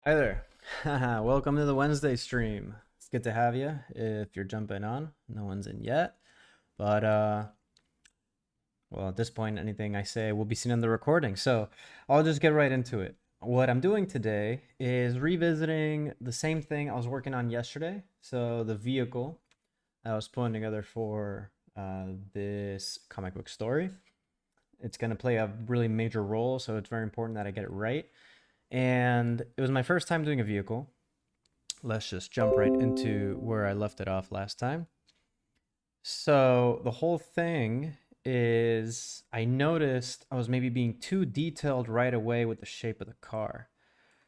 Hi there. Welcome to the Wednesday stream. It's good to have you. If you're jumping on, no one's in yet. But well, at this point, anything I say will be seen in the recording. So I'll just get right into it. What I'm doing today is revisiting the same thing I was working on yesterday. So the vehicle I was putting together for this comic book story. It's going to play a really major role, so it's very important that I get it right. And it was my first time doing a vehicle. Let's just jump right into where I left it off last time. So the whole thing is I noticed I was maybe being too detailed right away with the shape of the car.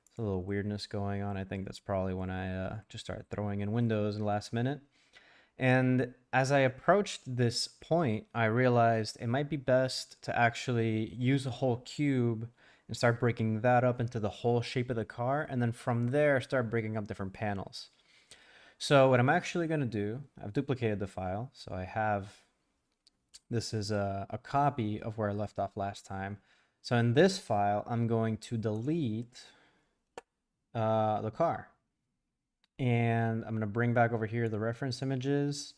There's a little weirdness going on. I think that's probably when I just started throwing in windows in the last minute. And as I approached this point, I realized it might be best to actually use a whole cube and start breaking that up into the whole shape of the car. And then from there, start breaking up different panels. So what I'm actually going to do, I've duplicated the file. So I have, this is a copy of where I left off last time. So in this file, I'm going to delete the car. And I'm going to bring back over here the reference images.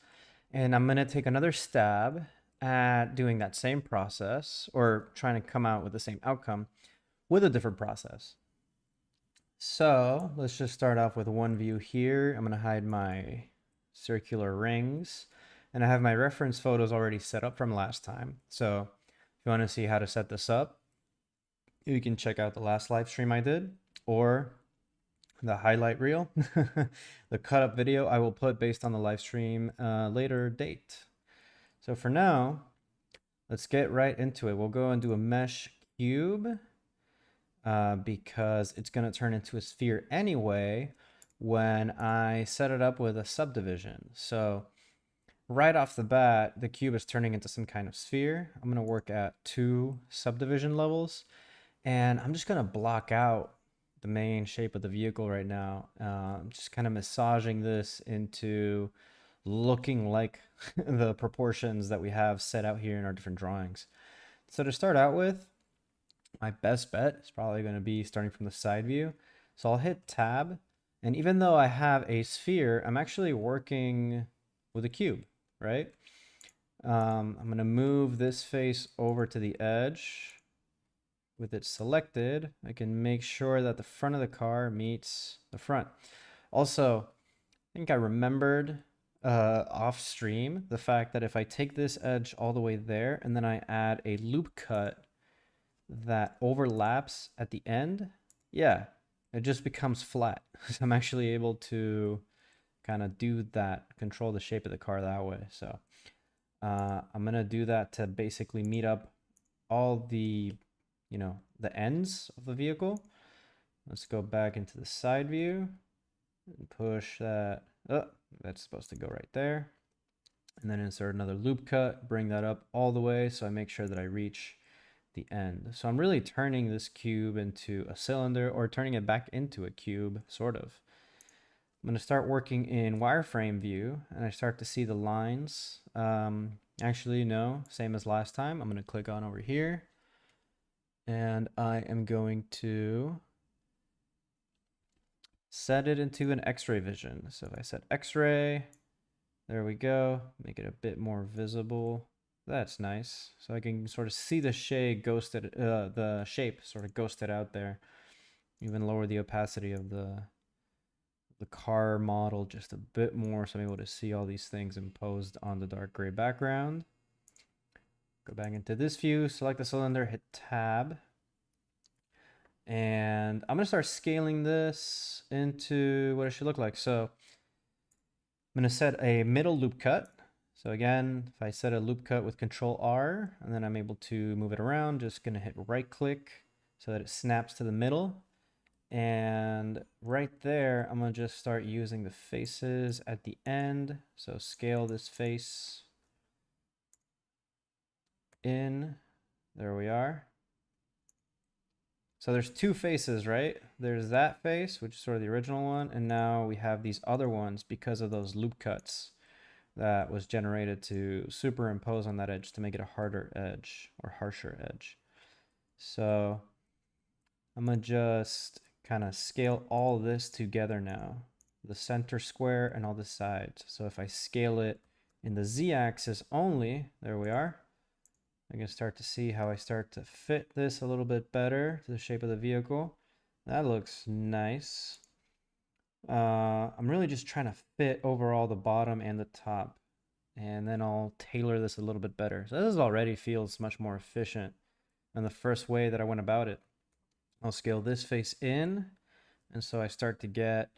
And I'm going to take another stab at doing that same process, or trying to come out with the same outcome with a different process. So let's just start off with one view here. I'm going to hide my circular rings. And I have my reference photos already set up from last time. So if you want to see how to set this up, you can check out the last live stream I did, or the highlight reel, the cut up video I will put based on the live stream later date. So for now, let's get right into it. We'll go and do a mesh cube because it's going to turn into a sphere anyway when I set it up with a subdivision. So right off the bat, the cube is turning into some kind of sphere. I'm going to work at 2 subdivision levels, and I'm just going to block out the main shape of the vehicle right now. I'm just kind of massaging this into looking like the proportions that we have set out here in our different drawings. So to start out with, my best bet is probably going to be starting from the side view. So I'll hit tab, and even though I have a sphere, I'm actually working with a cube, right? I'm going to move this face over to the edge. With it selected, I can make sure that the front of the car meets the front. Also, I think I remembered off stream the fact that if I take this edge all the way there and then I add a loop cut that overlaps at the end, yeah, it just becomes flat. So I'm actually able to kind of do that, control the shape of the car that way. So I'm gonna do that to basically meet up all the the ends of the vehicle. Let's go back into the side view and push that. Oh, that's supposed to go right there. And then insert another loop cut, bring that up all the way so I make sure that I reach the end. So I'm really turning this cube into a cylinder, or turning it back into a cube, sort of. I'm going to start working in wireframe view, and I start to see the lines. Actually, no, same as last time. I'm going to click on over here, and I am going to set it into an X-ray vision. So if I set X-ray, there we go. Make it a bit more visible. That's nice. So I can sort of see the shade ghosted, the shape sort of ghosted out there. Even lower the opacity of the car model just a bit more, so I'm able to see all these things imposed on the dark gray background. Go back into this view, select the cylinder, hit tab. And I'm going to start scaling this into what it should look like. So I'm going to set a middle loop cut. So again, if I set a loop cut with Control R, and then I'm able to move it around, just going to hit right click so that it snaps to the middle. And right there, I'm going to just start using the faces at the end. So scale this face in. There we are. So there's 2 faces, right? There's that face, which is sort of the original one, and now we have these other ones because of those loop cuts that was generated to superimpose on that edge to make it a harder edge, or harsher edge. So I'm gonna just kind of scale all this together now. The center square and all the sides. So if I scale it in the z-axis only, there we are. I can start to see how I start to fit this a little bit better to the shape of the vehicle. That looks nice. I'm really just trying to fit overall the bottom and the top, and then I'll tailor this a little bit better. So this already feels much more efficient than the first way that I went about it. I'll scale this face in, and so I start to get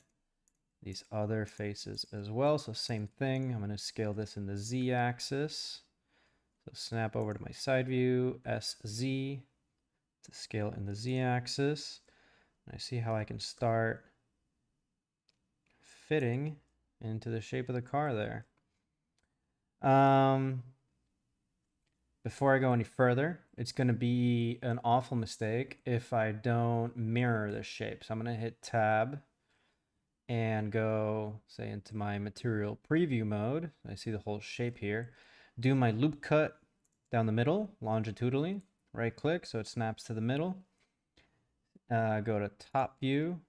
these other faces as well. So same thing, I'm going to scale this in the z-axis. So snap over to my side view, SZ, to scale in the z-axis. And I see how I can start fitting into the shape of the car there. Before I go any further, it's going to be an awful mistake if I don't mirror this shape. So I'm going to hit tab and go, say, into my material preview mode. I see the whole shape here. Do my loop cut down the middle, longitudinally. Right click so it snaps to the middle. Go to top view,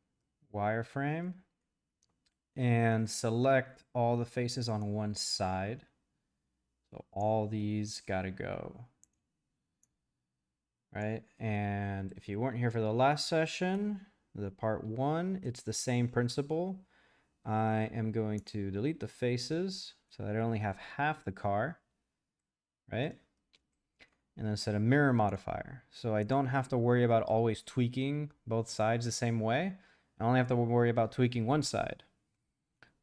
wireframe, and select all the faces on one side. So all these gotta go. Right? And if you weren't here for the last session, the part 1, it's the same principle. I am going to delete the faces so that I only have half the car, right? And then set a mirror modifier. So I don't have to worry about always tweaking both sides the same way. I only have to worry about tweaking one side.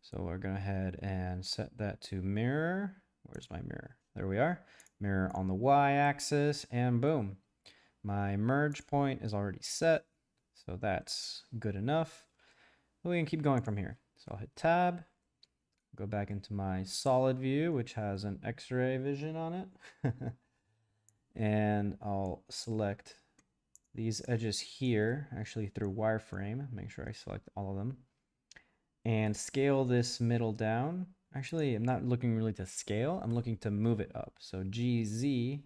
So we're going to go ahead and set that to mirror. Where's my mirror? There we are. Mirror on the y-axis, and boom. My merge point is already set, so that's good enough. We can keep going from here. So I'll hit tab, go back into my solid view, which has an X-ray vision on it. And I'll select these edges here, actually through wireframe, make sure I select all of them, and scale this middle down. Actually, I'm not looking really to scale, I'm looking to move it up. So GZ,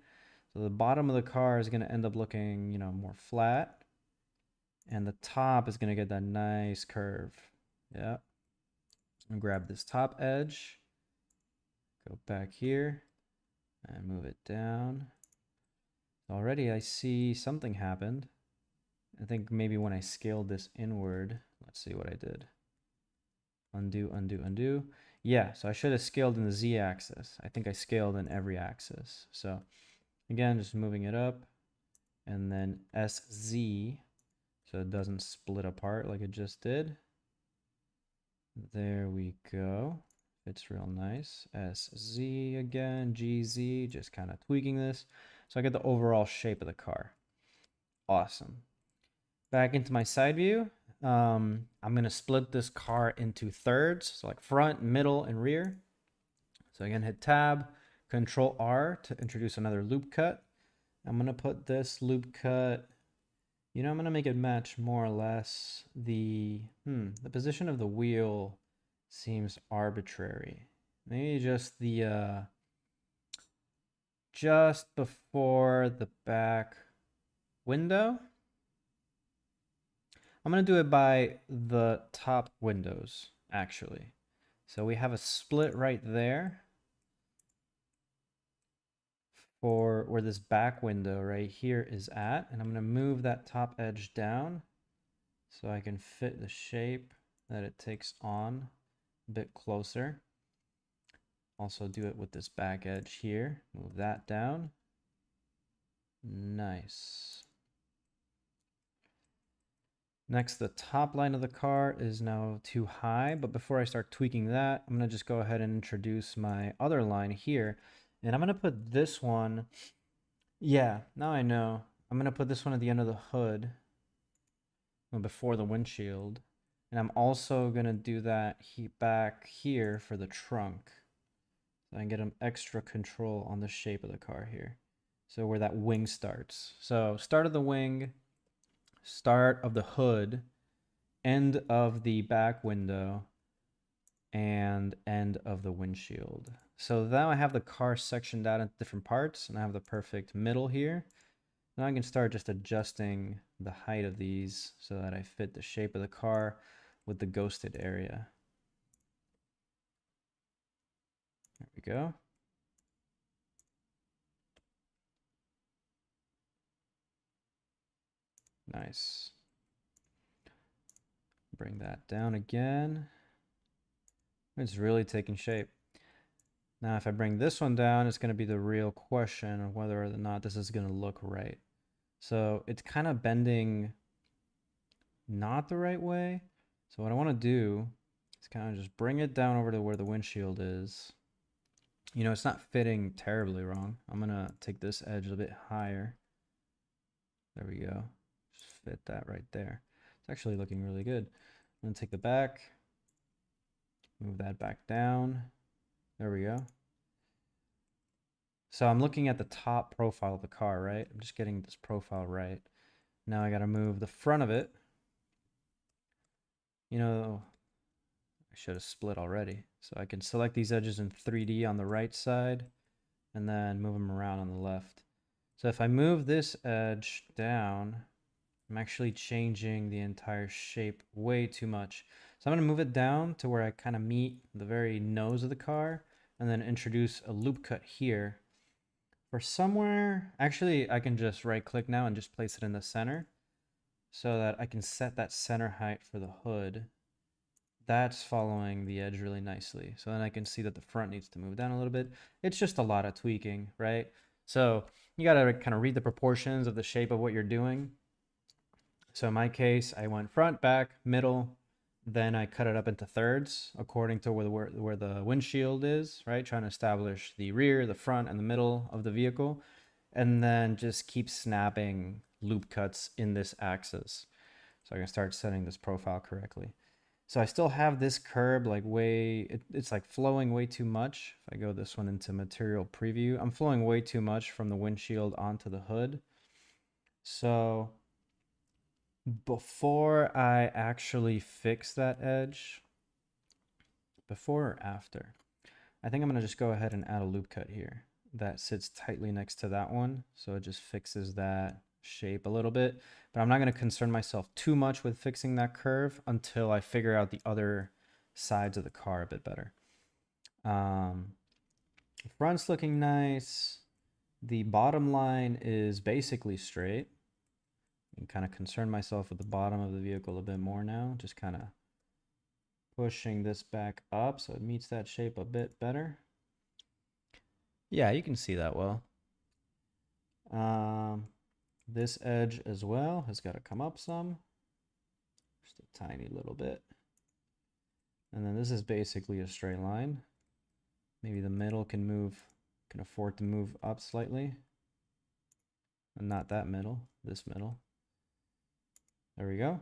so the bottom of the car is going to end up looking, you know, more flat, and the top is going to get that nice curve. Yeah. I'm gonna grab this top edge, go back here, and move it down. Already I see something happened. I think maybe when I scaled this inward, let's see what I did. Undo, undo, undo. Yeah, so I should have scaled in the z-axis. I think I scaled in every axis. So again, just moving it up, and then SZ, so it doesn't split apart like it just did. There we go. It's real nice. SZ again, GZ, just kind of tweaking this. So I get the overall shape of the car. Awesome. Back into my side view. I'm going to split this car into thirds, so like front, middle, and rear. So again, hit tab, Control R to introduce another loop cut. I'm going to put this loop cut, you know, I'm going to make it match more or less the position of the wheel seems arbitrary. Maybe just the just before the back window. I'm going to do it by the top windows, actually. So we have a split right there for where this back window right here is at. And I'm going to move that top edge down so I can fit the shape that it takes on a bit closer. Also do it with this back edge here. Move that down. Nice. Next, the top line of the car is now too high, but before I start tweaking that, I'm going to just go ahead and introduce my other line here. And I'm going to put this one, yeah, now I know. I'm going to put this one at the end of the hood, before the windshield. And I'm also going to do that back here for the trunk. So I can get an extra control on the shape of the car here. So where that wing starts. So start of the wing, start of the hood, end of the back window, and end of the windshield. So now I have the car sectioned out into different parts, and I have the perfect middle here. Now I can start just adjusting the height of these so that I fit the shape of the car with the ghosted area. There we go. Nice. Bring that down again. It's really taking shape. Now, if I bring this one down, it's going to be the real question of whether or not this is going to look right. So it's kind of bending not the right way. So what I want to do is kind of just bring it down over to where the windshield is. You know, it's not fitting terribly wrong. I'm going to take this edge a bit higher. There we go. Just fit that right there. It's actually looking really good. I'm going to take the back, move that back down. There we go. So I'm looking at the top profile of the car, right? I'm just getting this profile right. Now I got to move the front of it. You know, I should have split already. So I can select these edges in 3D on the right side and then move them around on the left. So if I move this edge down, I'm actually changing the entire shape way too much. So I'm going to move it down to where I kind of meet the very nose of the car and then introduce a loop cut here. For somewhere, actually I can just right click now and just place it in the center so that I can set that center height for the hood. That's following the edge really nicely. So then I can see that the front needs to move down a little bit. It's just a lot of tweaking, right? So you got to kind of read the proportions of the shape of what you're doing. So in my case, I went front, back, middle, then I cut it up into thirds according to where the windshield is, right? Trying to establish the rear, the front, and the middle of the vehicle. And then just keep snapping loop cuts in this axis. So I can start setting this profile correctly. So I still have this curb like it's like flowing way too much. If I go this one into material preview, I'm flowing way too much from the windshield onto the hood. So before I actually fix that edge, before or after, I think I'm gonna just go ahead and add a loop cut here that sits tightly next to that one. So it just fixes that shape a little bit, but I'm not going to concern myself too much with fixing that curve until I figure out the other sides of the car a bit better. The front's looking nice. The bottom line is basically straight. I can kind of concern myself with the bottom of the vehicle a bit more now, just kind of pushing this back up so it meets that shape a bit better. Yeah, you can see that well. This edge as well has got to come up some, just a tiny little bit. And then this is basically a straight line. Maybe the middle can afford to move up slightly. And not that middle, this middle. There we go.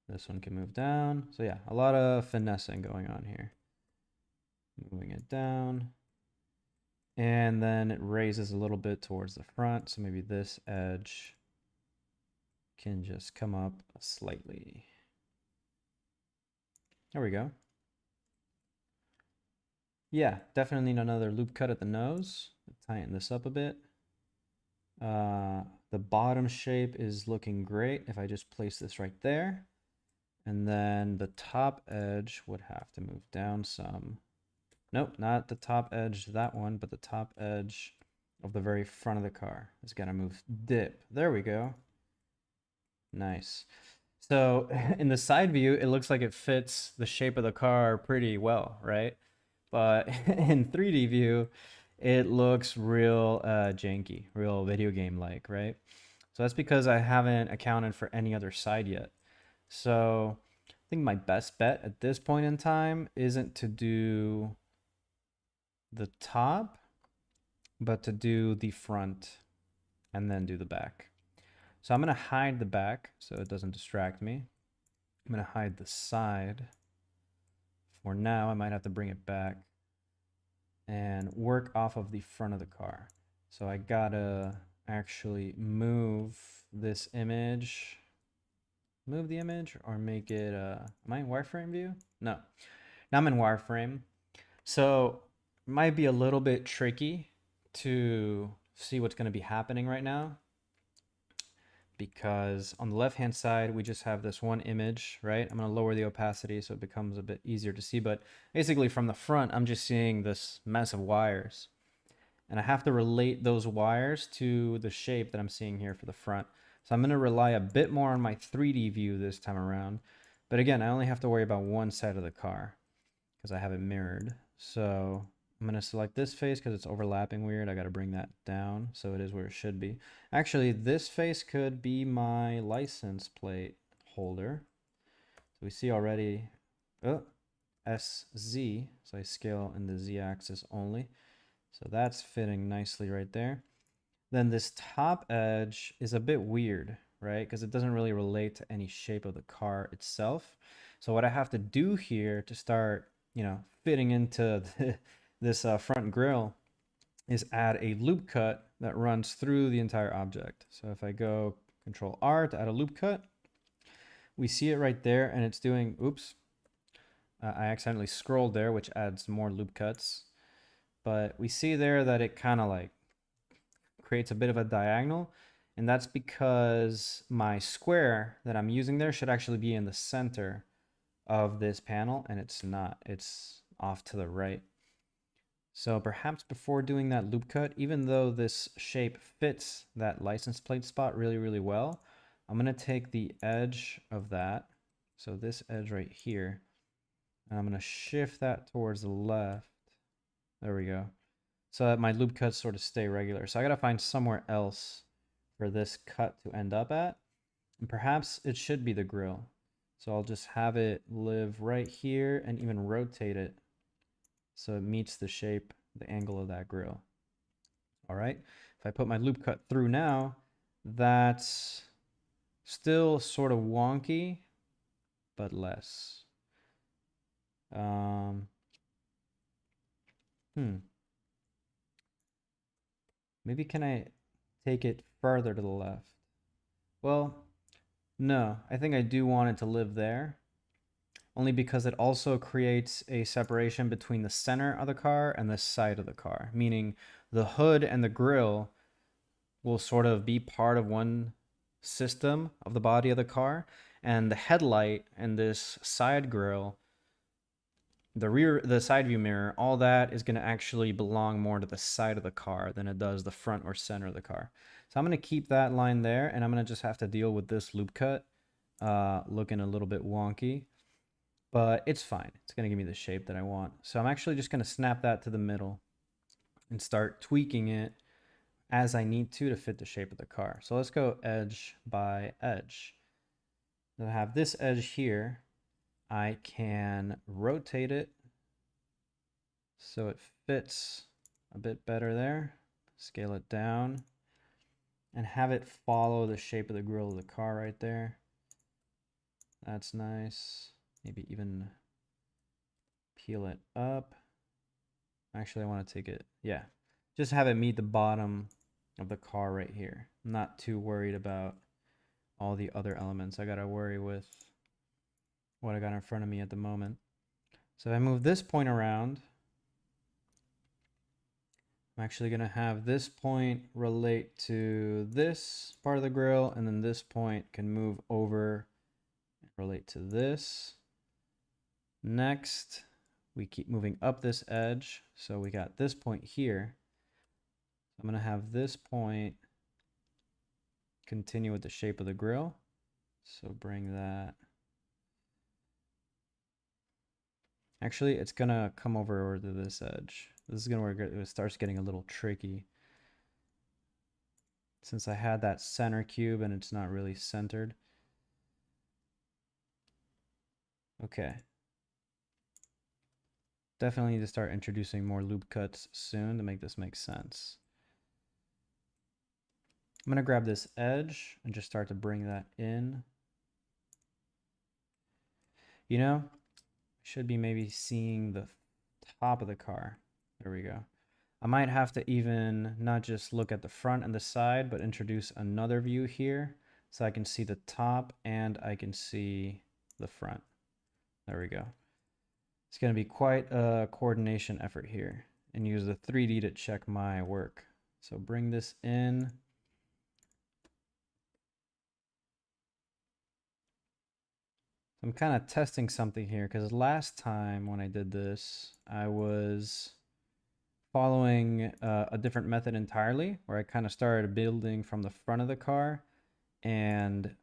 This one can move down. So yeah, a lot of finessing going on here. Moving it down. And then it raises a little bit towards the front. So maybe this edge can just come up slightly. There we go. Yeah, definitely need another loop cut at the nose. Tighten this up a bit. The bottom shape is looking great if I just place this right there. And then the top edge would have to move down some. Nope, not the top edge, that one, but the top edge of the very front of the car. It's got to move dip. There we go. Nice. So in the side view, it looks like it fits the shape of the car pretty well, right? But in 3D view, it looks real janky, real video game like, right? So that's because I haven't accounted for any other side yet. So I think my best bet at this point in time isn't to do the top, but to do the front and then do the back. So I'm going to hide the back so it doesn't distract me. I'm going to hide the side. For now, I might have to bring it back and work off of the front of the car. So I gotta actually move this image, move the image, or make it, am I in wireframe view? No, now I'm in wireframe. So it might be a little bit tricky to see what's going to be happening right now, because on the left hand side we just have this one image, right? I'm going to lower the opacity so it becomes a bit easier to see, but basically from the front I'm just seeing this mess of wires, and I have to relate those wires to the shape that I'm seeing here for the front. So I'm going to rely a bit more on my 3D view this time around, but again, I only have to worry about one side of the car because I have it mirrored. So I'm going to select this face because it's overlapping weird. I got to bring that down so it is where it should be. Actually, this face could be my license plate holder. So we see already, oh, SZ. So I scale in the Z axis only. So that's fitting nicely right there. Then this top edge is a bit weird, right? Because it doesn't really relate to any shape of the car itself. So what I have to do here to start, fitting into this front grille is add a loop cut that runs through the entire object. So if I go Control R to add a loop cut, we see it right there, and it's doing, oops, I accidentally scrolled there, which adds more loop cuts. But we see there that it kind of like creates a bit of a diagonal, and that's because my square that I'm using there should actually be in the center of this panel, and it's not. It's off to the right. So perhaps before doing that loop cut, even though this shape fits that license plate spot really, really well, I'm going to take the edge of that, so this edge right here, and I'm going to shift that towards the left. There we go. So that my loop cuts sort of stay regular. So I got to find somewhere else for this cut to end up at. And perhaps it should be the grill. So I'll just have it live right here and even rotate it so it meets the shape, the angle of that grill. All right. If I put my loop cut through now, that's still sort of wonky, but less. Maybe can I take it further to the left? Well, no, I think I do want it to live there, only because it also creates a separation between the center of the car and the side of the car, meaning the hood and the grille will sort of be part of one system of the body of the car, and the headlight and this side grille, the side view mirror, all that is going to actually belong more to the side of the car than it does the front or center of the car. So I'm going to keep that line there, and I'm going to just have to deal with this loop cut looking a little bit wonky, but it's fine. It's going to give me the shape that I want. So I'm actually just going to snap that to the middle and start tweaking it as I need to fit the shape of the car. So let's go edge by edge. Then I have this edge here. I can rotate it so it fits a bit better there. Scale it down and have it follow the shape of the grille of the car right there. That's nice. Maybe even peel it up. Actually, I want to take it, yeah. Just have it meet the bottom of the car right here. I'm not too worried about all the other elements. I gotta worry with what I got in front of me at the moment. So if I move this point around, I'm actually going to have this point relate to this part of the grill, and then this point can move over and relate to this. Next, we keep moving up this edge. So we got this point here. I'm going to have this point continue with the shape of the grill. So bring that. Actually, it's going to come over to this edge. This is going to where it starts getting a little tricky, since I had that center cube and it's not really centered. Okay. Definitely need to start introducing more loop cuts soon to make this make sense. I'm going to grab this edge and just start to bring that in. You know, should be maybe seeing the top of the car. There we go. I might have to even not just look at the front and the side, but introduce another view here so I can see the top and I can see the front. There we go. It's going to be quite a coordination effort here, and use the 3D to check my work. So bring this in. I'm kind of testing something here because last time when I did this, I was following a different method entirely, where I kind of started building from the front of the car and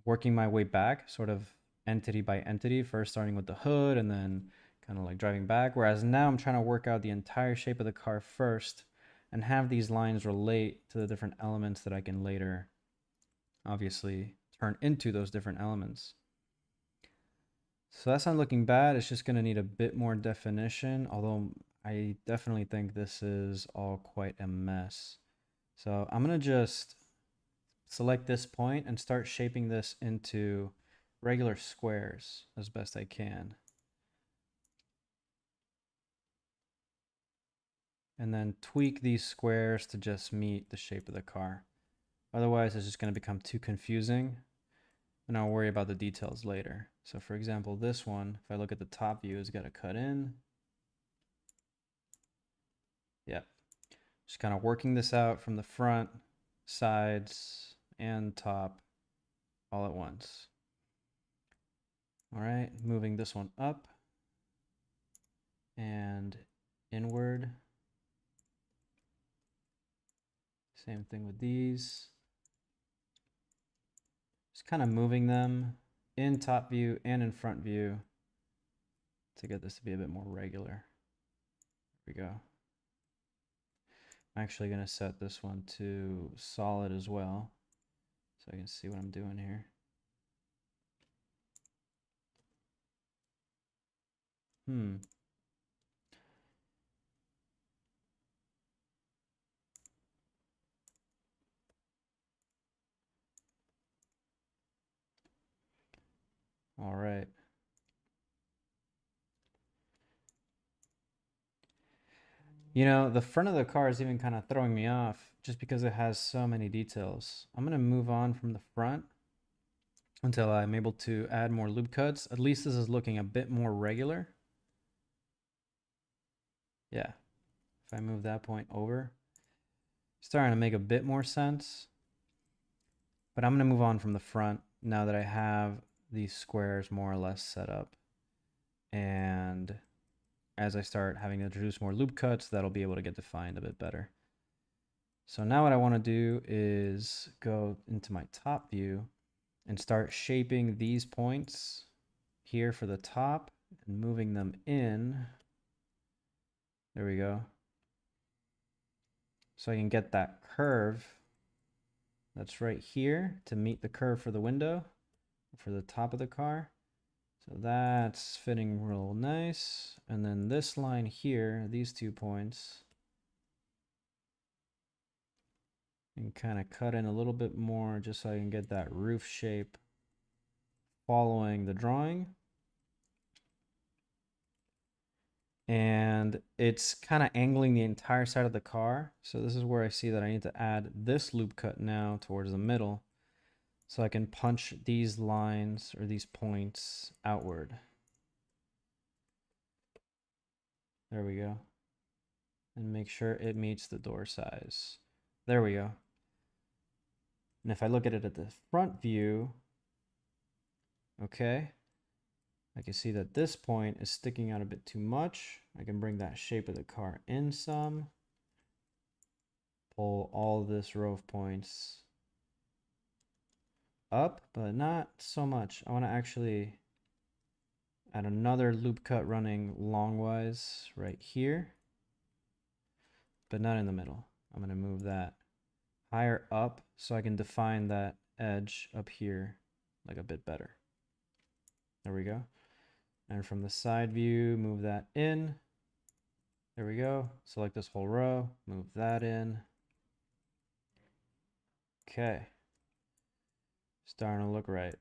working my way back, sort of entity by entity, first starting with the hood and then kind of like driving back. Whereas now I'm trying to work out the entire shape of the car first and have these lines relate to the different elements that I can later obviously turn into those different elements. So that's not looking bad. It's just going to need a bit more definition, although I definitely think this is all quite a mess. So I'm going to just select this point and start shaping this into regular squares as best I can. And then tweak these squares to just meet the shape of the car. Otherwise, it's just going to become too confusing, and I'll worry about the details later. So for example, this one, if I look at the top view, it's got to cut in. Yeah. Just kind of working this out from the front, sides, and top all at once. All right, moving this one up and inward. Same thing with these. Just kind of moving them in top view and in front view to get this to be a bit more regular. There we go. I'm actually going to set this one to solid as well, so I can see what I'm doing here. All right. You know, the front of the car is even kind of throwing me off just because it has so many details. I'm going to move on from the front until I'm able to add more loop cuts. At least this is looking a bit more regular. Yeah. If I move that point over, starting to make a bit more sense. But I'm going to move on from the front now that I have these squares more or less set up. And as I start having to introduce more loop cuts, that'll be able to get defined a bit better. So now what I want to do is go into my top view and start shaping these points here for the top and moving them in. There we go. So I can get that curve that's right here to meet the curve for the window, for the top of the car. So that's fitting real nice. And then this line here, these 2 points, and kind of cut in a little bit more just so I can get that roof shape following the drawing. And it's kind of angling the entire side of the car. So this is where I see that I need to add this loop cut now towards the middle, so I can punch these lines or these points outward. There we go. And make sure it meets the door size. There we go. And if I look at it at the front view, okay, I can see that this point is sticking out a bit too much. I can bring that shape of the car in some. Pull all this row of points up, but not so much. I want to actually add another loop cut running longwise right here, but not in the middle. I'm going to move that higher up so I can define that edge up here like a bit better. There we go. And from the side view, move that in. There we go. Select this whole row, move that in. Okay. Starting to look right.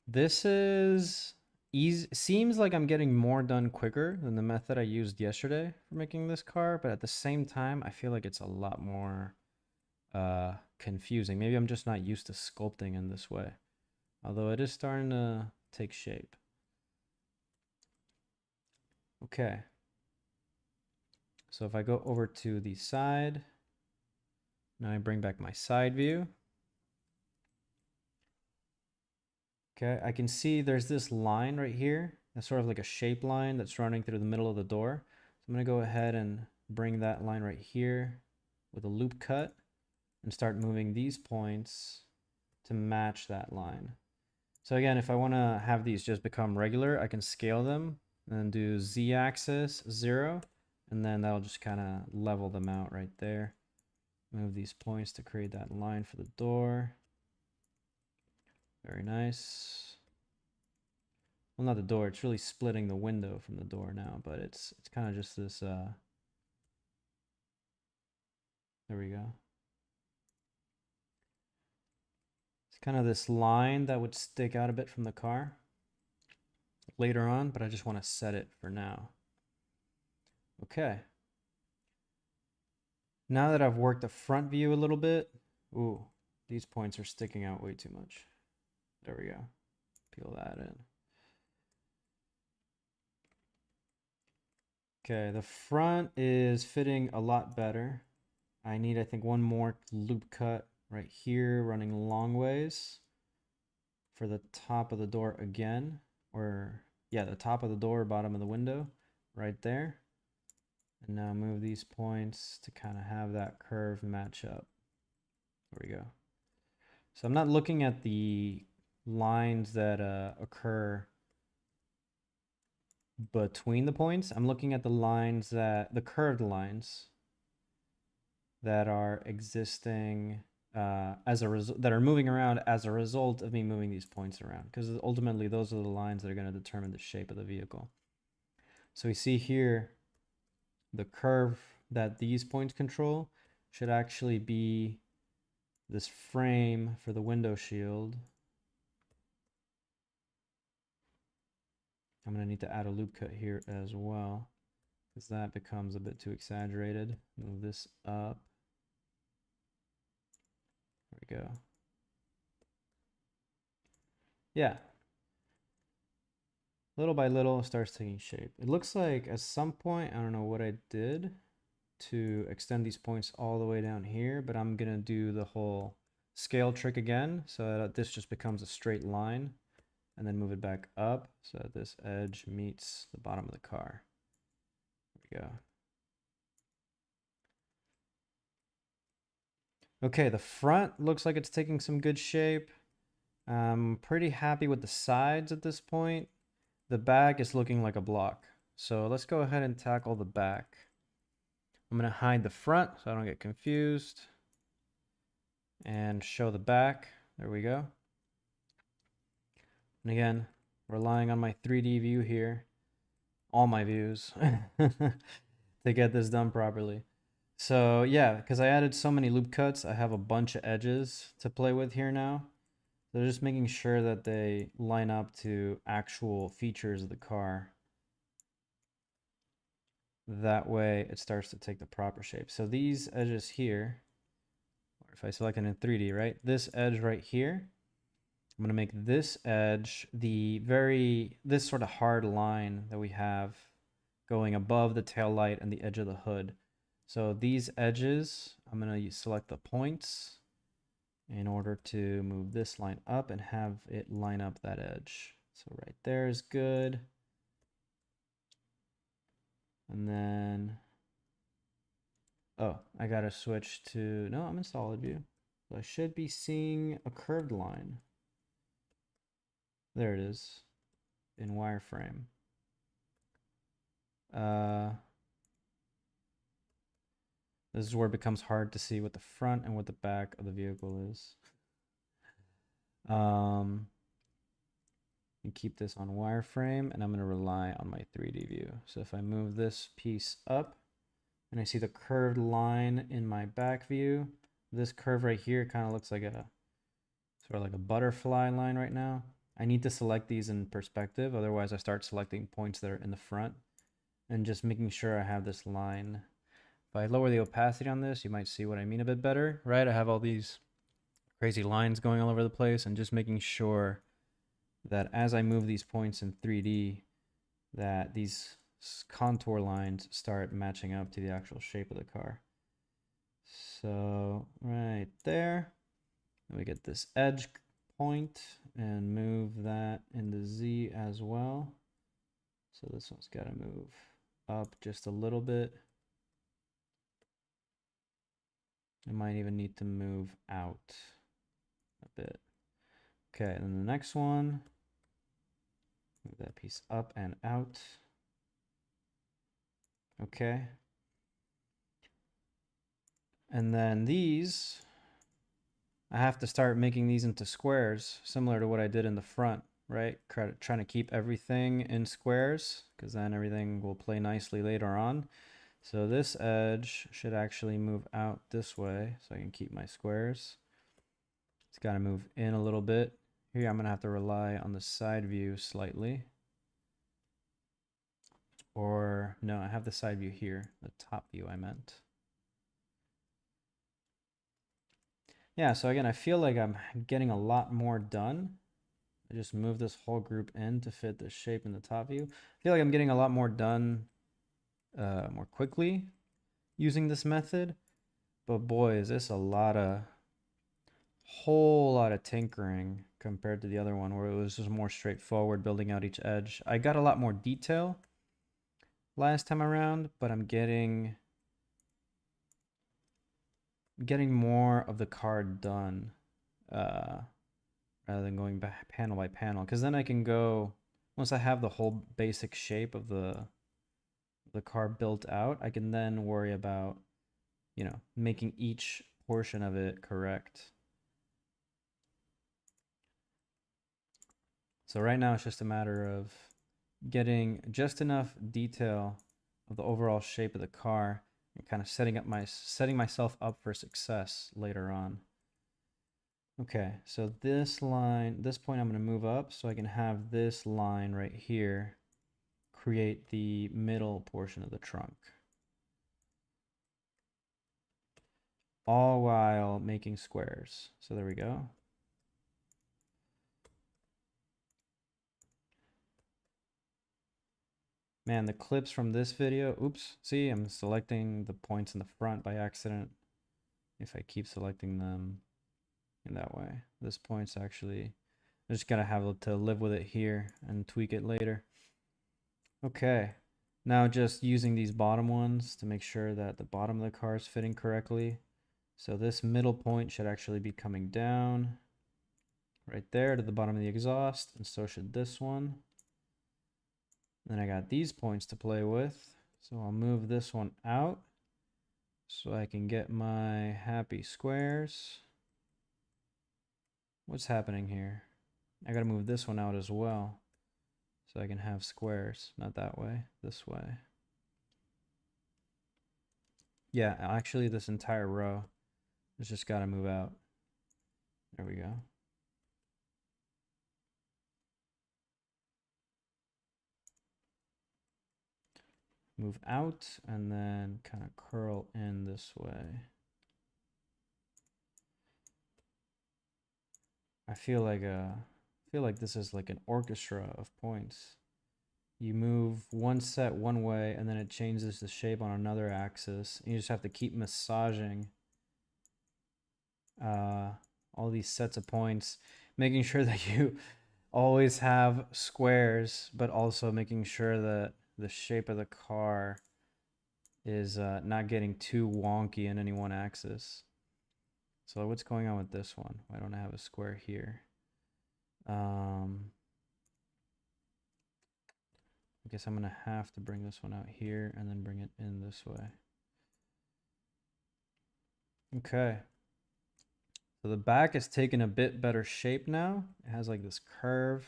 This is easy. Seems like I'm getting more done quicker than the method I used yesterday for making this car, but at the same time, I feel like it's a lot more confusing. Maybe I'm just not used to sculpting in this way, although it is starting to take shape. Okay. So if I go over to the side, now I bring back my side view. Okay, I can see there's this line right here. That's sort of like a shape line that's running through the middle of the door. So I'm gonna go ahead and bring that line right here with a loop cut and start moving these points to match that line. So again, if I wanna have these just become regular, I can scale them and do Z-axis 0, and then that'll just kind of level them out right there. Move these points to create that line for the door. Very nice. Well, not the door, it's really splitting the window from the door now, but it's kind of just this, there we go. It's kind of this line that would stick out a bit from the car later on, but I just want to set it for now. Okay. Now that I've worked the front view a little bit, ooh, these points are sticking out way too much. There we go. Peel that in. Okay, the front is fitting a lot better. I need, I think, one more loop cut right here running long ways for the top of the door again. Or, yeah, the top of the door, bottom of the window, right there. And now move these points to kind of have that curve match up. There we go. So I'm not looking at the lines that occur between the points. I'm looking at the lines the curved lines that are existing that are moving around as a result of me moving these points around, because ultimately those are the lines that are going to determine the shape of the vehicle. So we see here the curve that these points control should actually be this frame for the window shield. I'm going to need to add a loop cut here as well, because that becomes a bit too exaggerated. Move this up. There we go. Yeah. Little by little, it starts taking shape. It looks like at some point, I don't know what I did to extend these points all the way down here, but I'm going to do the whole scale trick again so that this just becomes a straight line, and then move it back up so that this edge meets the bottom of the car. There we go. Okay, the front looks like it's taking some good shape. I'm pretty happy with the sides at this point. The back is looking like a block. So let's go ahead and tackle the back. I'm going to hide the front so I don't get confused. And show the back. There we go. And again, relying on my 3D view here. All my views. To get this done properly. So yeah, because I added so many loop cuts, I have a bunch of edges to play with here now. So just making sure that they line up to actual features of the car. That way it starts to take the proper shape. So these edges here, or if I select it in 3D, right? This edge right here, I'm gonna make this edge this sort of hard line that we have going above the tail light and the edge of the hood. So these edges, I'm gonna select the points in order to move this line up and have it line up that edge. So right there is good. And then, oh, I gotta switch to, no, I'm in solid view. So I should be seeing a curved line. There it is in wireframe. This is where it becomes hard to see what the front and what the back of the vehicle is. And keep this on wireframe, and I'm going to rely on my 3D view. So if I move this piece up and I see the curved line in my back view, this curve right here kind of looks like a sort of like a butterfly line right now. I need to select these in perspective, otherwise I start selecting points that are in the front and just making sure I have this line. If I lower the opacity on this, you might see what I mean a bit better, right? I have all these crazy lines going all over the place, and just making sure that as I move these points in 3D, that these contour lines start matching up to the actual shape of the car. So right there, and we get this edge point and move that into Z as well. So this one's got to move up just a little bit. It might even need to move out a bit. Okay, and then the next one, move that piece up and out. Okay. And then these, I have to start making these into squares, similar to what I did in the front, right? Trying to keep everything in squares, because then everything will play nicely later on. So this edge should actually move out this way, so I can keep my squares. It's got to move in a little bit. Here I'm going to have to rely on the side view slightly. Or, no, I have the side view here, the top view I meant. Yeah, so again, I feel like I'm getting a lot more done. I just move this whole group in to fit the shape in the top view. I feel like I'm getting a lot more done more quickly using this method. But boy, is this whole lot of tinkering compared to the other one where it was just more straightforward building out each edge. I got a lot more detail last time around, but I'm getting more of the card done rather than going back panel by panel, because then I can go, once I have the whole basic shape of the car built out, I can then worry about, you know, making each portion of it correct. So right now it's just a matter of getting just enough detail of the overall shape of the car and kind of setting myself up for success later on. Okay, so this point I'm going to move up so I can have this line right here create the middle portion of the trunk. All while making squares. So there we go. Man, the clips from this video, oops, see, I'm selecting the points in the front by accident. If I keep selecting them in that way, this point's actually, I just gotta have to live with it here and tweak it later. Okay, now just using these bottom ones to make sure that the bottom of the car is fitting correctly. So this middle point should actually be coming down right there to the bottom of the exhaust, and so should this one. Then I got these points to play with, so I'll move this one out so I can get my happy squares. What's happening here? I gotta move this one out as well so I can have squares, not that way, this way. Yeah, actually this entire row has just gotta move out. There we go. Move out and then kind of curl in this way. I feel like this is like an orchestra of points. You move one set one way and then it changes the shape on another axis. You just have to keep massaging all these sets of points, making sure that you always have squares, but also making sure that the shape of the car is not getting too wonky in any one axis. So what's going on with this one? Why don't I have a square here? I guess I'm gonna have to bring this one out here and then bring it in this way. Okay. So the back is taking a bit better shape now. It has like this curve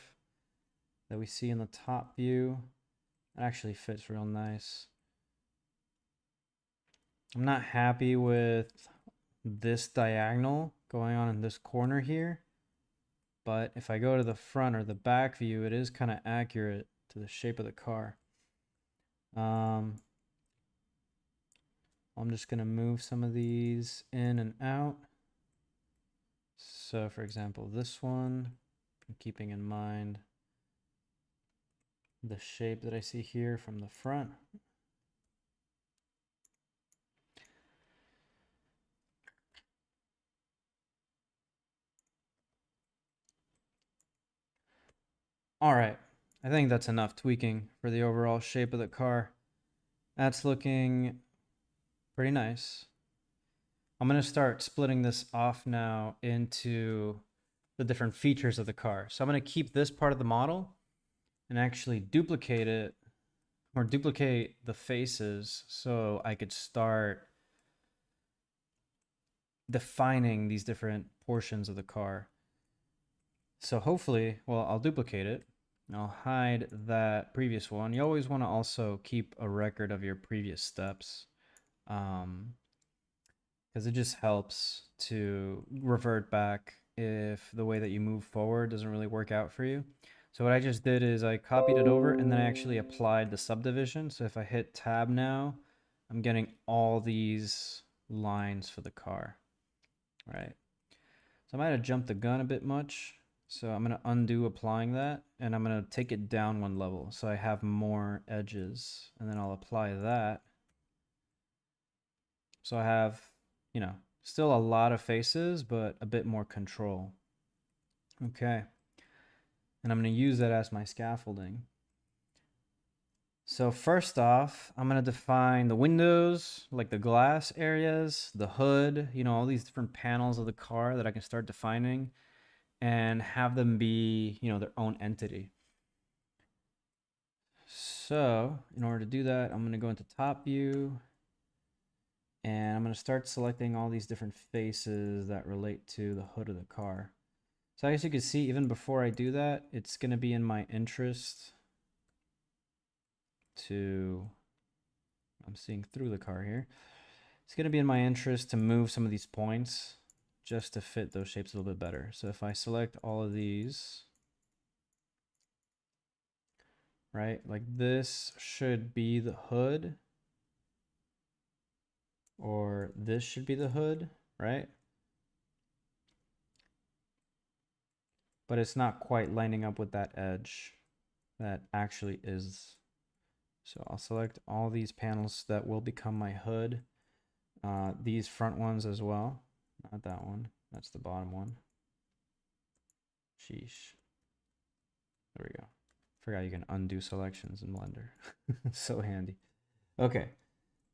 that we see in the top view. It actually fits real nice. I'm not happy with this diagonal going on in this corner here, but if I go to the front or the back view, it is kind of accurate to the shape of the car. I'm just going to move some of these in and out. So for example, this one, keeping in mind the shape that I see here from the front. All right, I think that's enough tweaking for the overall shape of the car. That's looking pretty nice. I'm going to start splitting this off now into the different features of the car. So I'm going to keep this part of the model and actually duplicate it, or duplicate the faces, so I could start defining these different portions of the car. So hopefully, well, I'll duplicate it. I'll hide that previous one. You always want to also keep a record of your previous steps, because it just helps to revert back if the way that you move forward doesn't really work out for you. So what I just did is I copied it over and then I actually applied the subdivision. So if I hit tab now, I'm getting all these lines for the car, right? So I might have jumped the gun a bit much. So I'm going to undo applying that and I'm going to take it down one level so I have more edges, and then I'll apply that. So I have, you know, still a lot of faces, but a bit more control. Okay. And I'm going to use that as my scaffolding. So first off, I'm going to define the windows, like the glass areas, the hood, you know, all these different panels of the car that I can start defining and have them be, you know, their own entity. So in order to do that, I'm going to go into top view and I'm going to start selecting all these different faces that relate to the hood of the car. So as you can see, even before I do that, it's going to be in my interest to, I'm seeing through the car here. It's going to be in my interest to move some of these points just to fit those shapes a little bit better. So if I select all of these, right, like this should be the hood, or this should be the hood, right? But it's not quite lining up with that edge that actually is. So I'll select all these panels that will become my hood. These front ones as well. Not that one. That's the bottom one. Sheesh. There we go. Forgot you can undo selections in Blender. So handy. Okay.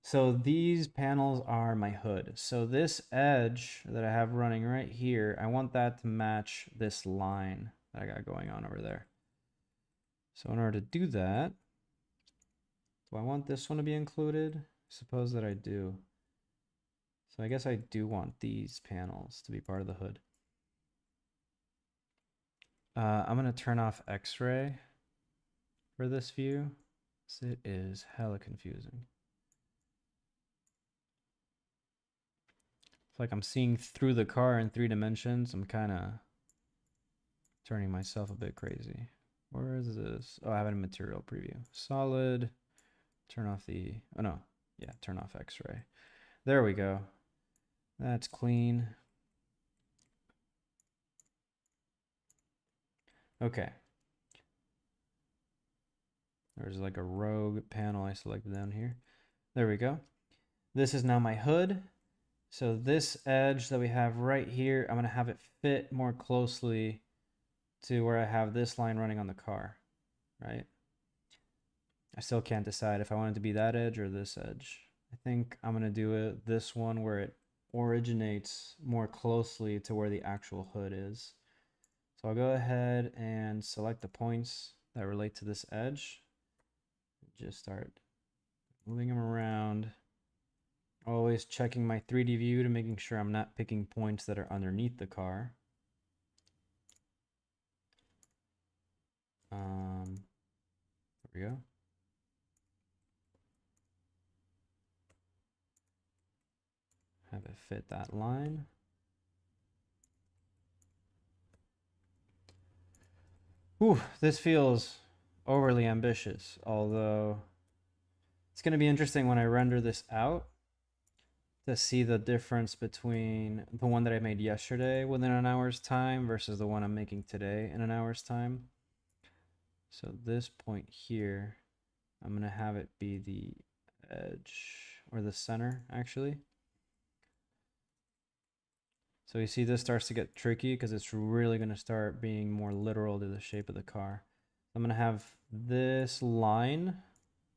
So these panels are my hood. So this edge that I have running right here, I want that to match this line that I got going on over there. So in order to do that, do I want this one to be included? Suppose that I do. So I guess I do want these panels to be part of the hood. I'm going to turn off X-ray for this view. So it is hella confusing. It's like I'm seeing through the car in 3 dimensions. I'm kind of turning myself a bit crazy. Where is this? Oh, I have it in material preview. Solid. Turn off the, oh no. Yeah, turn off X-ray. There we go. That's clean. Okay. There's like a rogue panel I selected down here. There we go. This is now my hood. So this edge that we have right here, I'm going to have it fit more closely to where I have this line running on the car, right? I still can't decide if I want it to be that edge or this edge. I think I'm going to do it this one where it originates more closely to where the actual hood is. So I'll go ahead and select the points that relate to this edge. Just start moving them around. Always checking my 3D view to making sure I'm not picking points that are underneath the car. There we go. Have it fit that line. Whew, this feels overly ambitious, although it's going to be interesting when I render this out to see the difference between the one that I made yesterday within an hour's time versus the one I'm making today in an hour's time. So this point here, I'm going to have it be the edge, or the center, actually. So you see this starts to get tricky because it's really going to start being more literal to the shape of the car. I'm going to have this line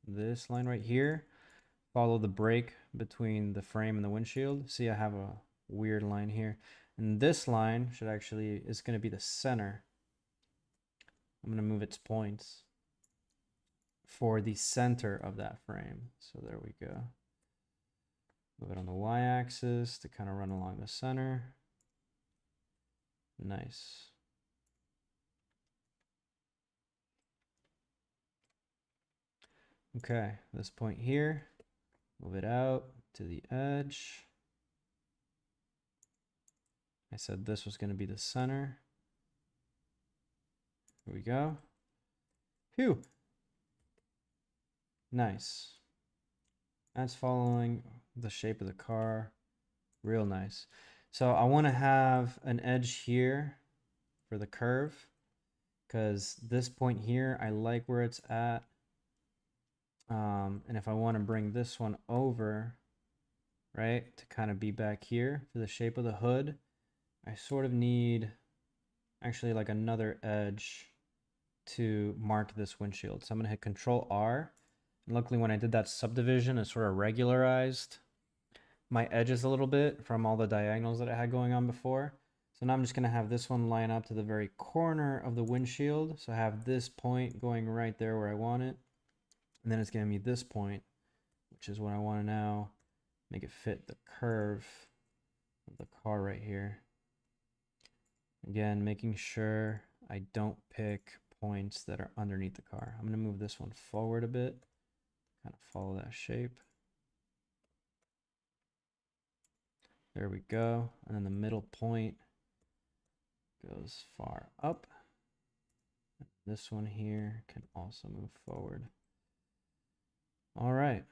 right here, follow the break between the frame and the windshield. See, I have a weird line here. And this line is going to be the center. I'm going to move its points for the center of that frame. So there we go. Move it on the y-axis to kind of run along the center. Nice. Okay, this point here, move it out to the edge. I said this was going to be the center. Here we go. Phew. Nice. That's following the shape of the car. Real nice. So I want to have an edge here for the curve, because this point here, I like where it's at. And if I want to bring this one over, right, to kind of be back here for the shape of the hood, I sort of need actually like another edge to mark this windshield. So I'm going to hit Control R. And luckily when I did that subdivision, it sort of regularized my edges a little bit from all the diagonals that I had going on before. So now I'm just going to have this one line up to the very corner of the windshield. So I have this point going right there where I want it. And then it's giving me this point, which is what I want to now make it fit the curve of the car right here. Again, making sure I don't pick points that are underneath the car. I'm going to move this one forward a bit, kind of follow that shape. There we go. And then the middle point goes far up. This one here can also move forward. All right.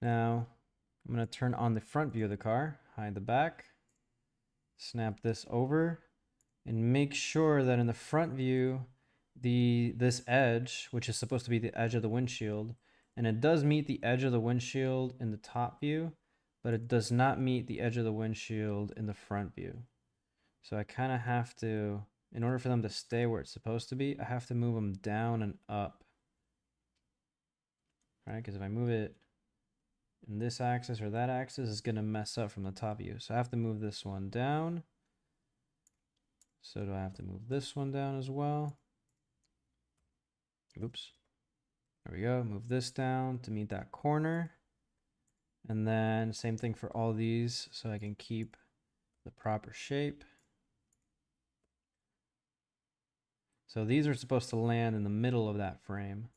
Now I'm going to turn on the front view of the car, hide the back, snap this over, and make sure that in the front view, this edge, which is supposed to be the edge of the windshield, and it does meet the edge of the windshield in the top view, but it does not meet the edge of the windshield in the front view. So I kind of have to, in order for them to stay where it's supposed to be, I have to move them down and up. Right? Because if I move it in this axis or that axis, it's going to mess up from the top view. So I have to move this one down. So do I have to move this one down as well? Oops. There we go. Move this down to meet that corner. And then same thing for all these so I can keep the proper shape. So these are supposed to land in the middle of that frame.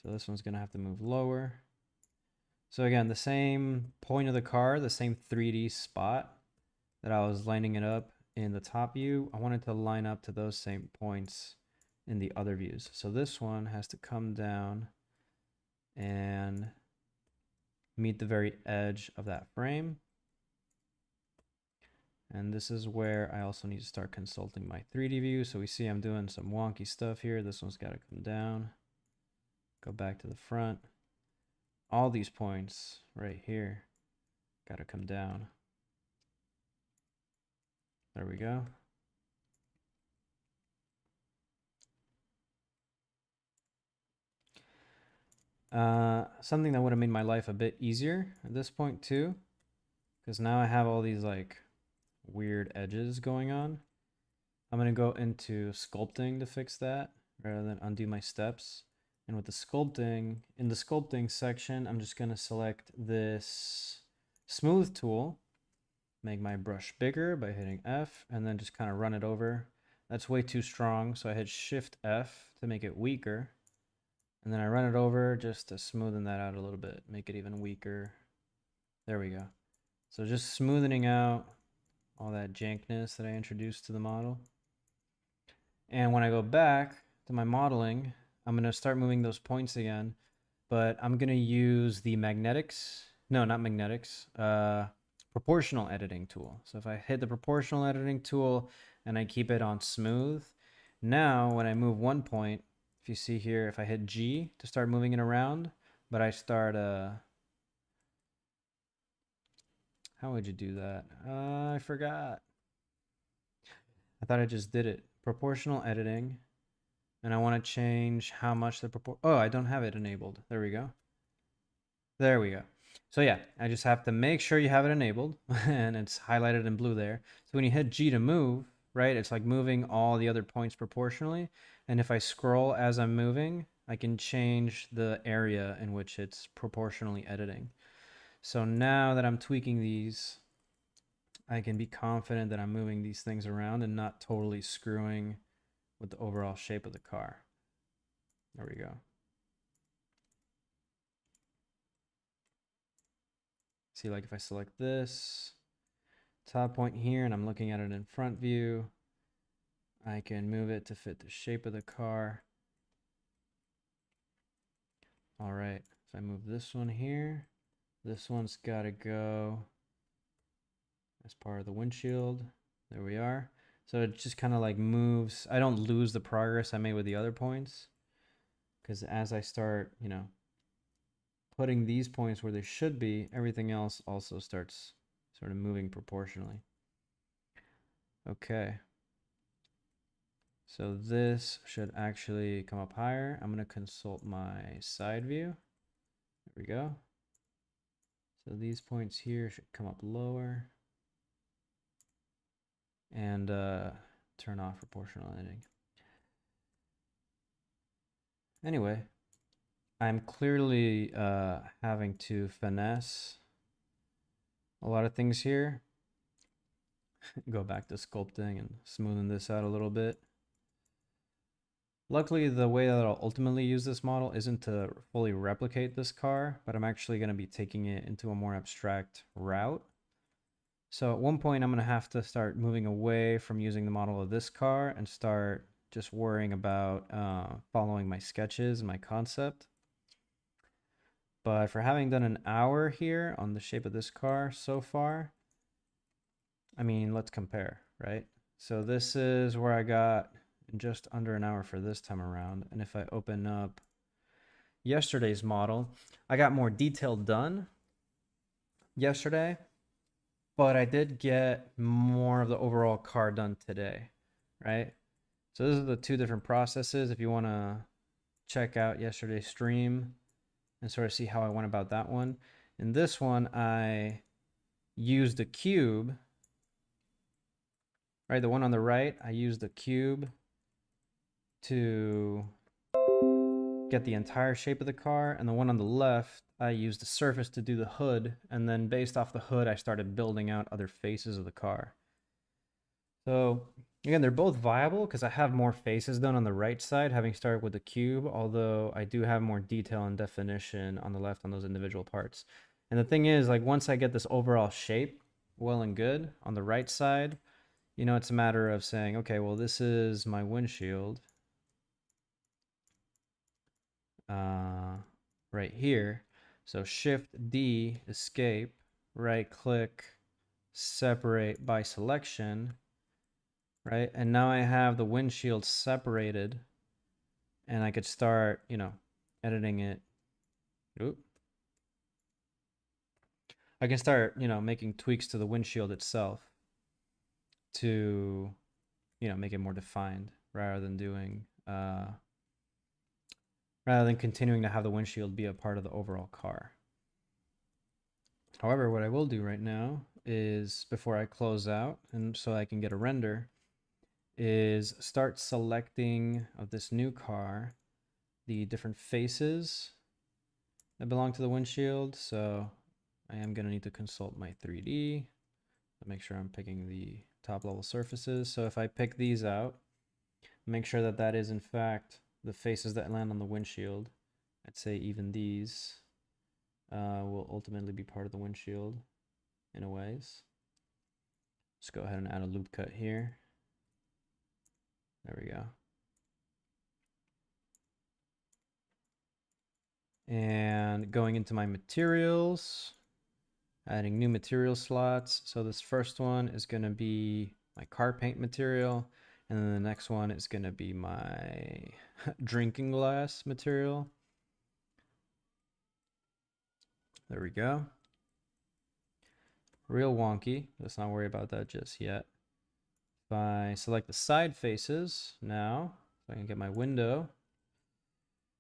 So this one's going to have to move lower. So again, the same point of the car, the same 3D spot that I was lining it up in the top view, I wanted to line up to those same points in the other views. So this one has to come down and meet the very edge of that frame. And this is where I also need to start consulting my 3D view. So we see I'm doing some wonky stuff here. This one's got to come down, go back to the front. All these points right here got to come down. There we go. Something that would have made my life a bit easier at this point too, because now I have all these like weird edges going on. I'm going to go into sculpting to fix that rather than undo my steps. And with the sculpting, in the sculpting section, I'm just going to select this smooth tool, make my brush bigger by hitting F, and then just kind of run it over. That's way too strong, so I hit Shift F to make it weaker. And then I run it over just to smoothen that out a little bit, make it even weaker. There we go. So just smoothing out all that jankness that I introduced to the model. And when I go back to my modeling, I'm going to start moving those points again, but I'm going to use the magnetics. No, not magnetics. proportional editing tool. So if I hit the proportional editing tool and I keep it on smooth, now when I move one point, if you see here, if I hit G to start moving it around, but I start, how would you do that? I forgot. I thought I just did it. Proportional editing. And I want to change how much the oh, I don't have it enabled. There we go. There we go. So yeah, I just have to make sure you have it enabled and it's highlighted in blue there. So when you hit G to move, right, it's like moving all the other points proportionally. And if I scroll as I'm moving, I can change the area in which it's proportionally editing. So now that I'm tweaking these, I can be confident that I'm moving these things around and not totally screwing with the overall shape of the car. There we go. See, like if I select this top point here and I'm looking at it in front view, I can move it to fit the shape of the car. All right, if I move this one here, this one's got to go as part of the windshield. There we are. So it just kind of like moves. I don't lose the progress I made with the other points, because as I start, you know, putting these points where they should be, everything else also starts sort of moving proportionally. Okay. So this should actually come up higher. I'm going to consult my side view. There we go. So these points here should come up lower. And turn off proportional editing. Anyway, I'm clearly having to finesse a lot of things here. Go back to sculpting and smoothing this out a little bit. Luckily, the way that I'll ultimately use this model isn't to fully replicate this car, but I'm actually going to be taking it into a more abstract route. So at one point, I'm going to have to start moving away from using the model of this car and start just worrying about following my sketches and my concept. But for having done an hour here on the shape of this car so far, I mean, let's compare, right? So this is where I got just under an hour for this time around. And if I open up yesterday's model, I got more detail done yesterday, but I did get more of the overall car done today, right? So those are the two different processes. If you want to check out yesterday's stream and sort of see how I went about that one. In this one, I used a cube, right? The one on the right, I used a cube to get the entire shape of the car, and the one on the left, I used the surface to do the hood, and then based off the hood, I started building out other faces of the car. So again, they're both viable because I have more faces done on the right side, having started with the cube, although I do have more detail and definition on the left on those individual parts. And the thing is, like, once I get this overall shape well and good on the right side, you know, it's a matter of saying, okay, well, this is my windshield right here. So Shift D, escape, right click, separate by selection, right? And now I have the windshield separated and I could start, you know, editing it. Oop. I can start, you know, making tweaks to the windshield itself to, you know, make it more defined rather than doing, rather than continuing to have the windshield be a part of the overall car. However, what I will do right now is, before I close out and so I can get a render, is start selecting of this new car the different faces that belong to the windshield. So I am going to need to consult my 3D to make sure I'm picking the top level surfaces. So if I pick these out, make sure that that is in fact the faces that land on the windshield. I'd say even these will ultimately be part of the windshield in a ways. Let's go ahead and add a loop cut here. There we go. And going into my materials, Adding new material slots. So this first one is going to be my car paint material. And then the next one is going to be my drinking glass material. There we go. Real wonky. Let's not worry about that just yet. If I select the side faces now, so I can get my window.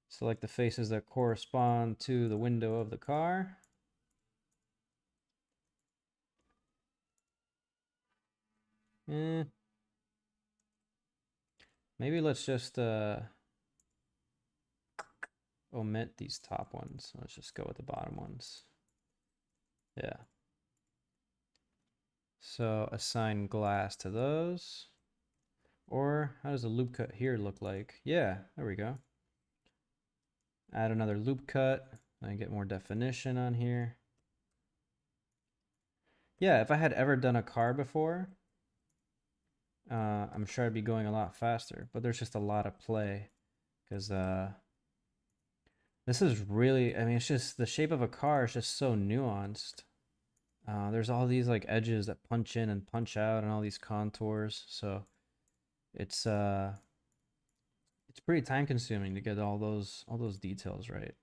Select the faces that correspond to the window of the car. Maybe let's just omit these top ones. Let's just go with the bottom ones. Yeah. So assign glass to those. Or how does a loop cut here look like? Yeah, there we go. Add another loop cut and get more definition on here. Yeah, if I had ever done a car before, I'm sure I'd be going a lot faster, but there's just a lot of play because this is really, I mean, it's just the shape of a car is just so nuanced. There's all these like edges that punch in and punch out and all these contours. So it's pretty time consuming to get all those details right.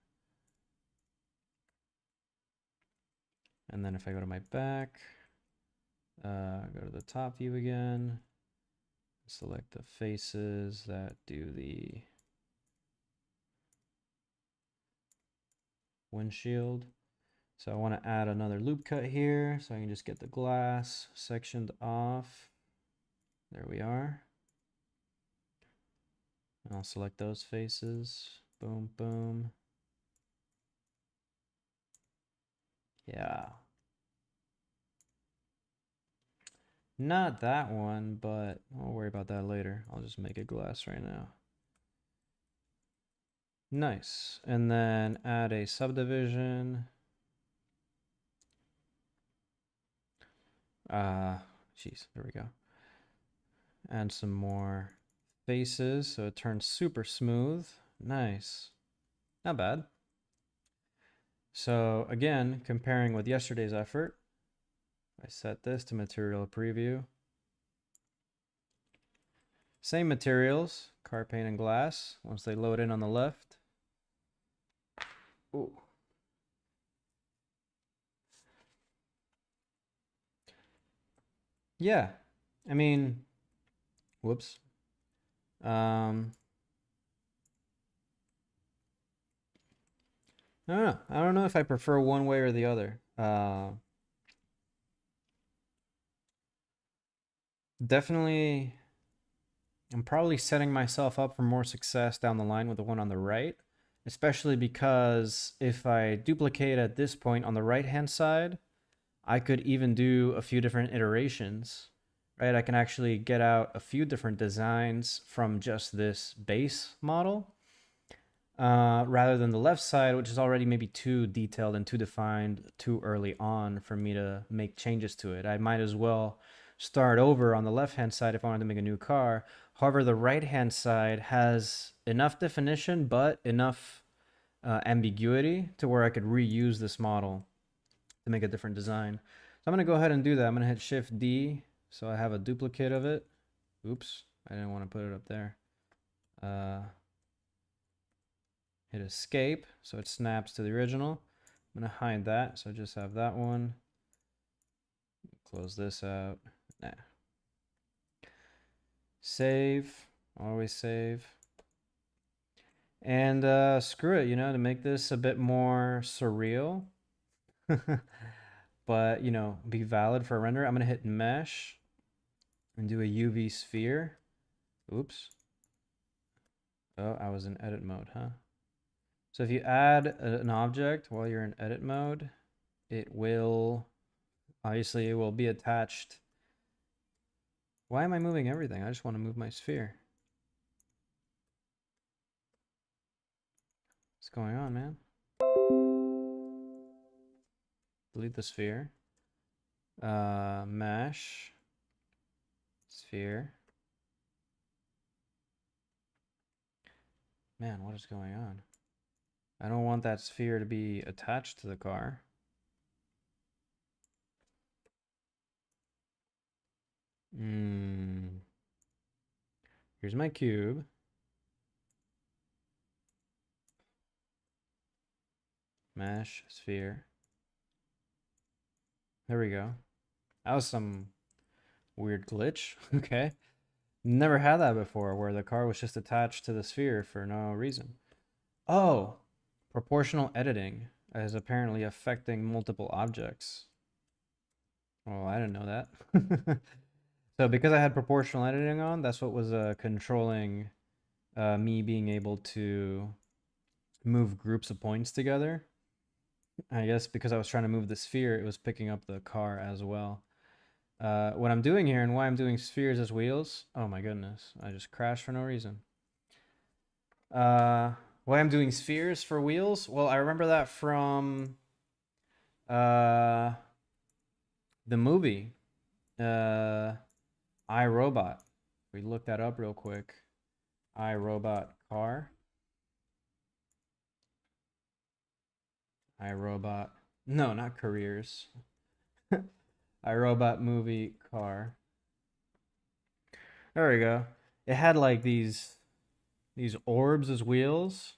And then if I go to my back, go to the top view again, select the faces that do the windshield. So I want to add another loop cut here so I can just get the glass sectioned off. There we are. And I'll select those faces. Boom, boom. Yeah. Not that one, but I'll worry about that later. I'll just make it glass right now. Nice. And then add a subdivision. Jeez, there we go. Add some more faces so it turns super smooth. Nice. Not bad. So again, comparing with yesterday's effort, I set this to material preview. Same materials, car paint and glass, once they load in on the left. Ooh. Yeah, I mean, whoops. I don't know. I don't know if I prefer one way or the other. Definitely, I'm probably setting myself up for more success down the line with the one on the right, especially because if I duplicate at this point on the right-hand side, I could even do a few different iterations, right? I can actually get out a few different designs from just this base model. Rather than the left side, which is already maybe too detailed and too defined too early on for me to make changes to it. I might as well start over on the left-hand side if I wanted to make a new car. However, the right-hand side has enough definition, but enough ambiguity to where I could reuse this model to make a different design. So I'm going to go ahead and do that. I'm going to hit Shift D so I have a duplicate of it. Oops, I didn't want to put it up there. Hit escape so it snaps to the original. I'm going to hide that, so I just have that one. Close this out. Nah. Save. Always save. And screw it, you know, to make this a bit more surreal, but, you know, be valid for a render, I'm going to hit mesh and do a UV sphere. Oops. Oh, I was in edit mode, huh? So if you add an object while you're in edit mode, it will, obviously it will be attached. Why am I moving everything? I just want to move my sphere. What's going on, man? Delete the sphere. Mesh. Sphere. Man, what is going on? I don't want that sphere to be attached to the car. Here's my cube. Mesh, sphere. There we go. That was some weird glitch. Okay. Never had that before where the car was just attached to the sphere for no reason. Oh, proportional editing is apparently affecting multiple objects. Oh, I didn't know that. So because I had proportional editing on, that's what was controlling me being able to move groups of points together. I guess because I was trying to move the sphere, it was picking up the car as well. What I'm doing here and why I'm doing spheres as wheels. Oh my goodness, I just crashed for no reason. Why I'm doing spheres for wheels? Well, I remember that from the movie iRobot. We looked that up real quick. iRobot car. iRobot. No, not careers. iRobot movie car. There we go. It had like these orbs as wheels,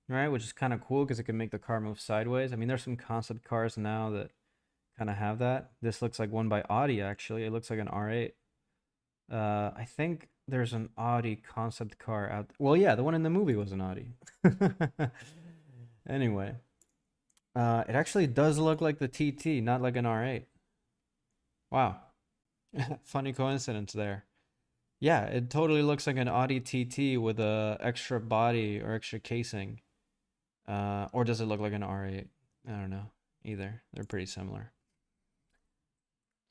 right? Which is kind of cool because it can make the car move sideways. I mean, there's some concept cars now that kind of have that. This looks like one by Audi, actually. It looks like an R8. I think there's an Audi concept car out. Well, yeah, the one in the movie was an Audi. Anyway, it actually does look like the TT, not like an R8. Wow. Funny coincidence there. Yeah, it totally looks like an Audi TT with a extra body or extra casing. Or does it look like an R8? I don't know either. They're pretty similar.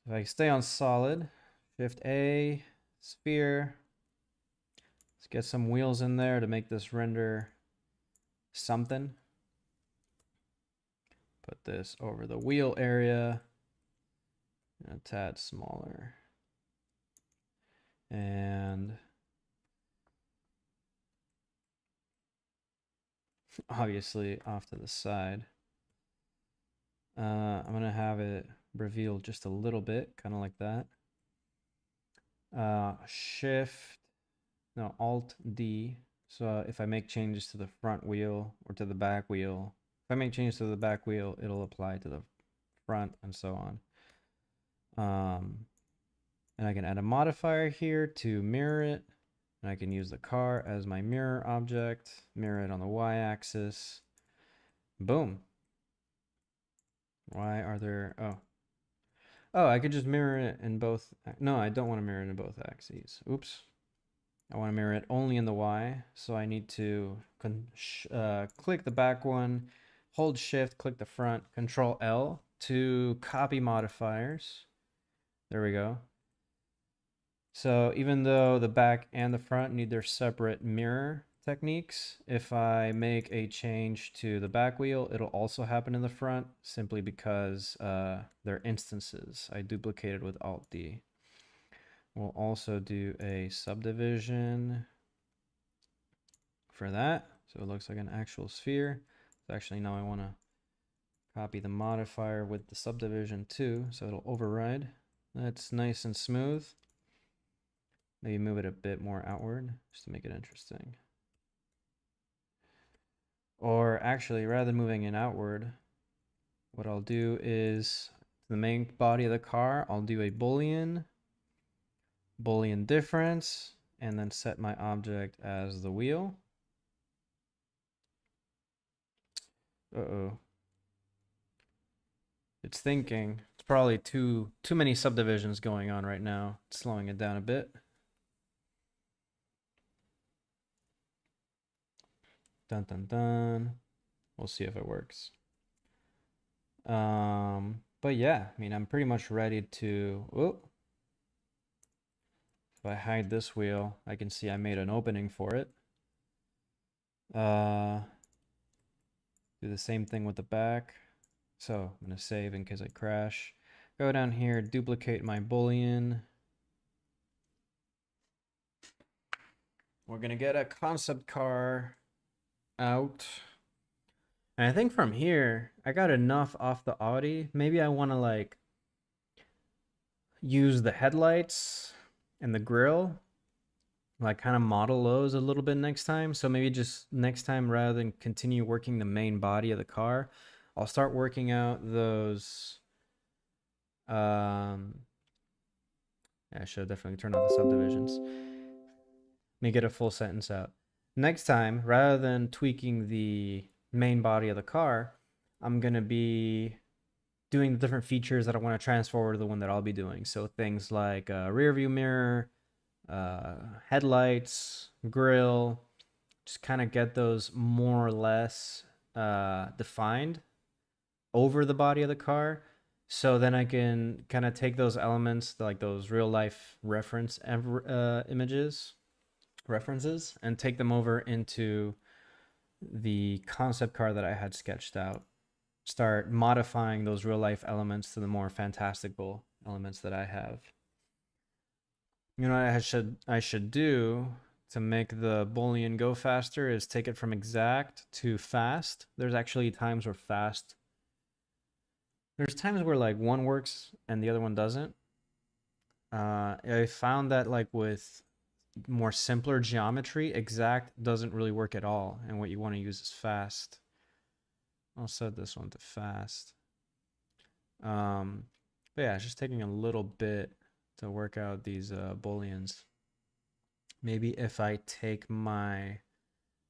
If I stay on solid, Shift A, sphere. Let's get some wheels in there to make this render something. Put this over the wheel area. A tad smaller. And obviously off to the side. I'm gonna have it revealed just a little bit, kind of like that. Alt D. So if I make changes to the front wheel or to the back wheel, if I make changes to the back wheel, it'll apply to the front and so on. And I can add a modifier here to mirror it. And I can use the car as my mirror object, mirror it on the y-axis. Boom. Why are there, oh, I could just mirror it in both. No, I don't want to mirror it in both axes. Oops. I want to mirror it only in the Y. So I need to click the back one, hold shift, click the front, control L to copy modifiers. There we go. So even though the back and the front need their separate mirror techniques, if I make a change to the back wheel, it'll also happen in the front simply because they're instances. I duplicated with Alt D. We'll also do a subdivision for that. So it looks like an actual sphere. So actually now I want to copy the modifier with the subdivision too. So it'll override. That's nice and smooth. Maybe move it a bit more outward just to make it interesting. Or actually, rather than moving it outward, what I'll do is the main body of the car, I'll do a Boolean difference, and then set my object as the wheel. Uh-oh. It's thinking. It's probably too many subdivisions going on right now. It's slowing it down a bit. Dun dun dun. We'll see if it works. But yeah, I mean, I'm pretty much ready to. Oh, if I hide this wheel, I can see I made an opening for it. Do the same thing with the back. So I'm gonna save in case I crash. Go down here, duplicate my Boolean. We're gonna get a concept car out. And I think from here, I got enough off the Audi. Maybe I want to like use the headlights and the grill, like kind of model those a little bit next time. So maybe just next time, rather than continue working the main body of the car, I'll start working out those. Yeah, I should definitely turn off the subdivisions. Let me get a full sentence out. Next time, rather than tweaking the main body of the car, I'm going to be doing the different features that I want to transfer over to the one that I'll be doing. So things like rear view mirror, headlights, grill, just kind of get those more or less defined over the body of the car. So then I can kind of take those elements, like those real life reference images, references, and take them over into the concept car that I had sketched out. Start modifying those real life elements to the more fantastical elements that I have. You know what I should do to make the Boolean go faster is take it from exact to fast. There's actually times where fast. There's times where like one works and the other one doesn't. I found that like with more simpler geometry, exact doesn't really work at all, and what you want to use is fast. I'll set this one to fast. But yeah, it's just taking a little bit to work out these booleans. Maybe if I take my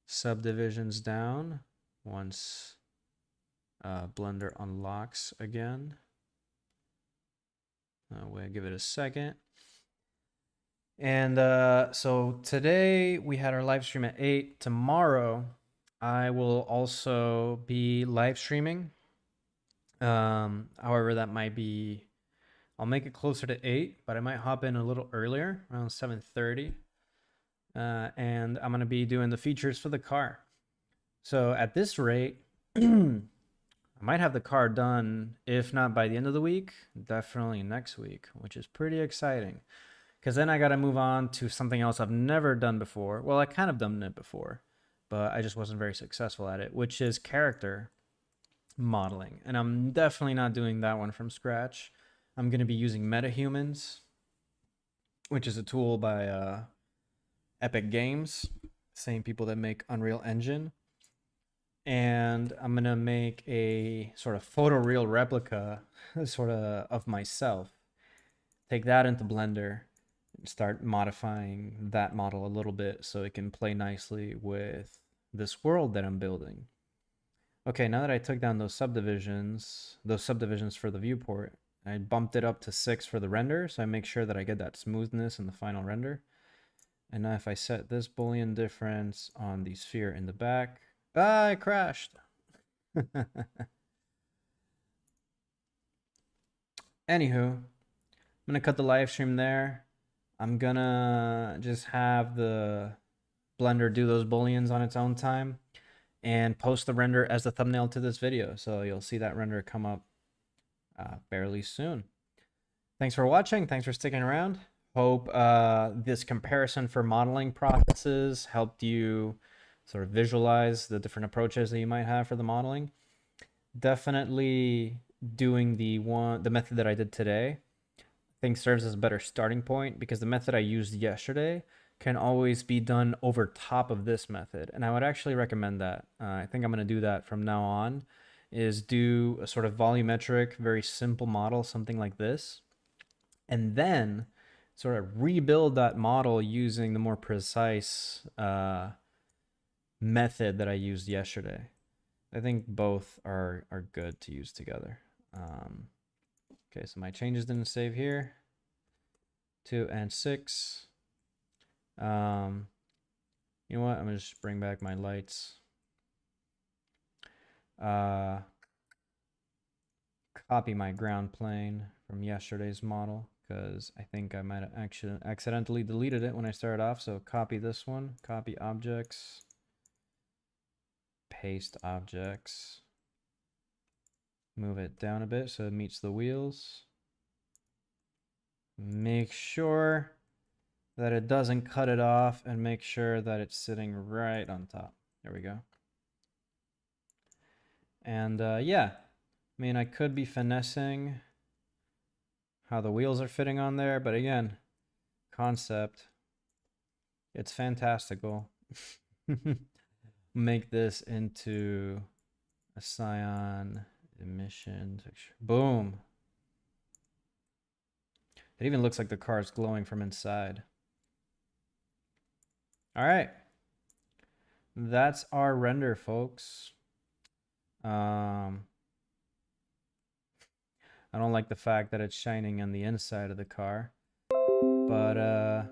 subdivisions down once Blender unlocks again. We'll give it a second. And so today we had our live stream at 8. Tomorrow I will also be live streaming. However, that might be, I'll make it closer to 8, but I might hop in a little earlier, around 7:30. And I'm going to be doing the features for the car. So at this rate, I might have the car done, if not by the end of the week, definitely next week, which is pretty exciting. Because then I got to move on to something else I've never done before. Well, I kind of done it before, but I just wasn't very successful at it, which is character modeling. And I'm definitely not doing that one from scratch. I'm going to be using MetaHumans, which is a tool by Epic Games, same people that make Unreal Engine. And I'm going to make a sort of photoreal replica sort of myself. Take that into Blender and start modifying that model a little bit so it can play nicely with this world that I'm building. Okay, now that I took down those subdivisions for the viewport, I bumped it up to 6 for the render, so I make sure that I get that smoothness in the final render. And now if I set this Boolean difference on the sphere in the back, I crashed. Anywho, I'm gonna cut the live stream there. I'm gonna just have the Blender do those booleans on its own time and post the render as the thumbnail to this video. So you'll see that render come up fairly soon. Thanks for watching. Thanks for sticking around. Hope this comparison for modeling processes helped you sort of visualize the different approaches that you might have for the modeling. Definitely doing the method that I did today, I think serves as a better starting point, because the method I used yesterday can always be done over top of this method. And I would actually recommend that. I think I'm going to do that from now on, is do a sort of volumetric, very simple model, something like this, and then sort of rebuild that model using the more precise method that I used yesterday. I think both are good to use together. Okay, so my changes didn't save here. 2 and 6. You know what? I'm gonna just bring back my lights. Copy my ground plane from yesterday's model, because I think I might have actually accidentally deleted it when I started off. So copy this one, copy objects, paste objects, move it down a bit so it meets the wheels. Make sure that it doesn't cut it off, and make sure that it's sitting right on top. There we go. And yeah, I mean, I could be finessing how the wheels are fitting on there, but again, concept. It's fantastical. Make this into a cyan emission texture. Boom. It even looks like the car is glowing from inside. All right. That's our render, folks. I don't like the fact that it's shining on the inside of the car. But,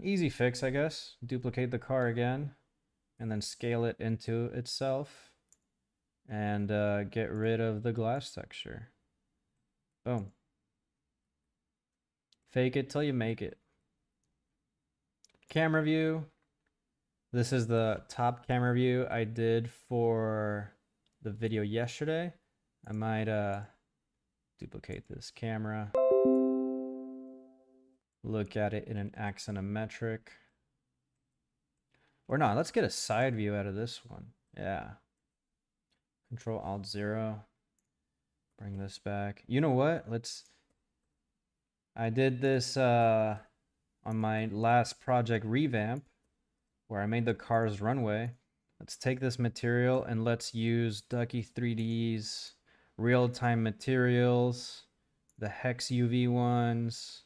easy fix, I guess. Duplicate the car again, and then scale it into itself, and get rid of the glass texture. Boom. Fake it till you make it. Camera view. This is the top camera view I did for the video yesterday. I might duplicate this camera. Look at it in an axonometric. Or no, let's get a side view out of this one. Yeah. Control Alt 0. Bring this back. You know what? I did this on my last project revamp where I made the car's runway. Let's take this material and let's use Ducky 3D's real-time materials, the Hex UV ones.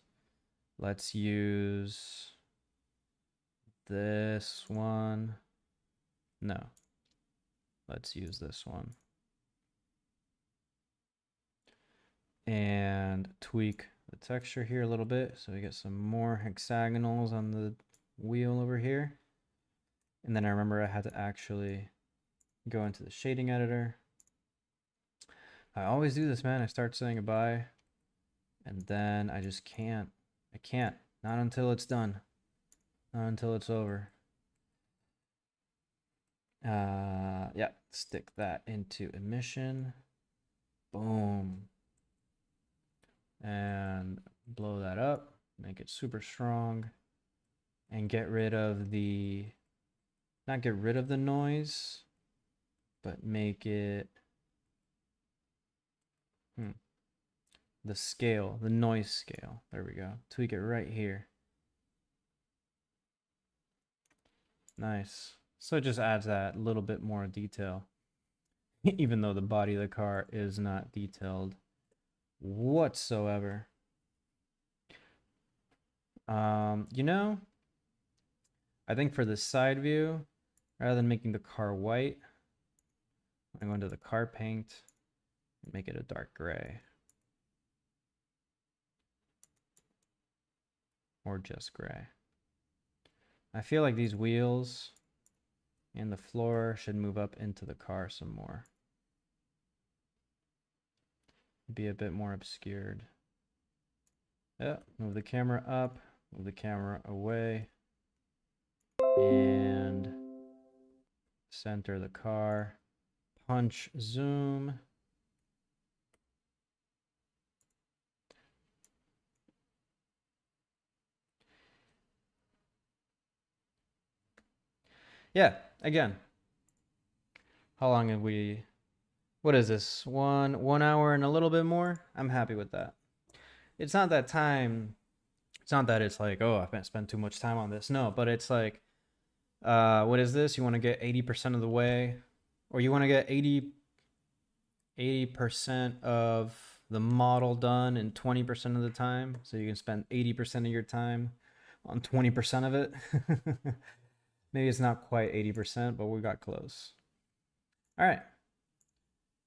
Let's use this one. No. Let's use this one. And tweak the texture here a little bit so we get some more hexagonals on the wheel over here. And then I remember I had to actually go into the shading editor. I always do this, man. I start saying goodbye and then I just can't. I can't. Not until it's done. Not until it's over. Yeah, stick that into emission. Boom. And blow that up. Make it super strong. And get rid of the... Not get rid of the noise, but make it... The scale, the noise scale. There we go. Tweak it right here. Nice. So it just adds that little bit more detail, even though the body of the car is not detailed whatsoever. You know, I think for the side view, rather than making the car white, I'm going to the car paint and make it a dark gray. Or just gray. I feel like these wheels and the floor should move up into the car some more. Be a bit more obscured. Yeah, move the camera up, move the camera away, and center the car. Punch zoom. Yeah, again, how long have we, what is this, one hour and a little bit more? I'm happy with that. It's not that time, it's not that it's like, oh, I spent too much time on this. No, but it's like, what is this? You want to get 80% of the way, or you want to get 80% of the model done in 20% of the time, so you can spend 80% of your time on 20% of it. Maybe it's not quite 80%, but we got close. All right.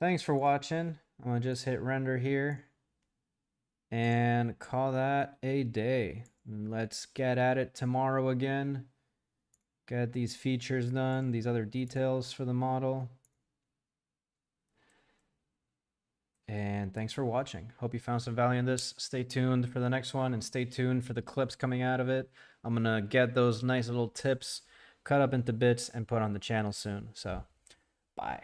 Thanks for watching. I'm going to just hit render here and call that a day. Let's get at it tomorrow again. Get these features done, these other details for the model. And thanks for watching. Hope you found some value in this. Stay tuned for the next one and stay tuned for the clips coming out of it. I'm going to get those nice little tips cut up into bits and put on the channel soon. So, bye.